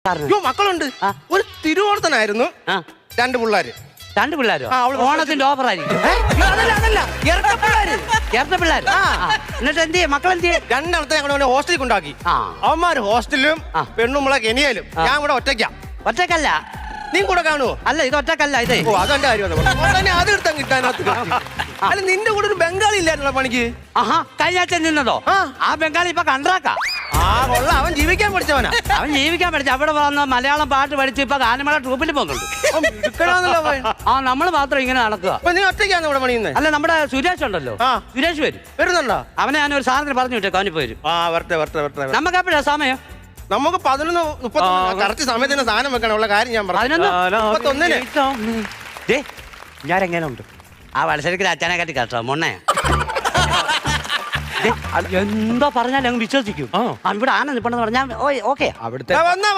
അയ്യോ മക്കളുണ്ട്. ഒരു തിരുവോണത്തിനായിരുന്നു രണ്ട് പിള്ളേര്. രണ്ട് പിള്ളേരോ? ഓണത്തിന്റെ ഓഫർ ആയിരിക്കും. അതല്ല ഇരട്ട പിള്ളേര്. ഇരട്ട പിള്ളേർ. എന്നിട്ട് എന്ത് ചെയ്യും മക്കളെന്ത് ചെയ്യും? രണ്ടെണ്ണത്തെ ഞങ്ങൾ ഹോസ്റ്റലിൽ കൊണ്ടാക്കി. അവന്മാര് ഹോസ്റ്റലിലും പെണ്ണുമ്പളെ കെനിയയിലും. ഞാൻ കൂടെ ഒറ്റയ്ക്കാം. ഒറ്റക്കല്ല, നീ കൂടെ കാണുവോ? അല്ല ഇത് ഒറ്റക്കല്ല, ഇത് ഓ അതെന്റെ കാര്യം. അത് എടുത്താൽ കിട്ടാനകത്ത് അല്ല നിന്റെ കൂടെ ഒരു ബംഗാളി ഇല്ലായിരുന്നോ പണിക്ക്? ആഹാ കഴിഞ്ഞ ആഴ്ച നിന്നതോ? ആ ബംഗാളി ഇപ്പൊ കണ്ട്രാക്കാം. കൊള്ള അവൻ ജീവിക്കാൻ പഠിച്ചവനാ. അവൻ ജീവിക്കാൻ പഠിച്ച അവിടെ വന്ന് മലയാളം പാട്ട് പഠിച്ച് ഇപ്പൊ ഗാനമേള ട്രൂപ്പിൽ പോകുന്നുണ്ട്. നമ്മള് മാത്രം ഇങ്ങനെ നടക്കുക. നീ ഒറ്റയ്ക്കാണ് ഇവിടെ പണിയുന്നത്? അല്ല നമ്മുടെ സുരേഷ് ഉണ്ടല്ലോ, സുരേഷ് വരുന്നുണ്ടോ? അവനെ ഞാനൊരു സാധനം പറഞ്ഞു വിട്ടേക്ക്, അവന് പോരും. നമുക്ക് എപ്പോഴാ സമയം? നമുക്ക് 11:30 കറക്റ്റ് സമയത്തിന് സാധനം വെക്കാനുള്ള കാര്യം ഞാൻ പറഞ്ഞു. 11. ഞാൻ എങ്ങനെ ഉണ്ട്? ആ വത്സരത്തിൽ അച്ഛനെ കാട്ടി കേട്ടോ മൊണ്ണേ. എന്തോ പറഞ്ഞാലും അങ്ങ് വിശ്വസിക്കും. ഇവിടെ ആന നിൽപ്പണെന്ന് പറഞ്ഞാൽ ഓക്കെ. വന്നാ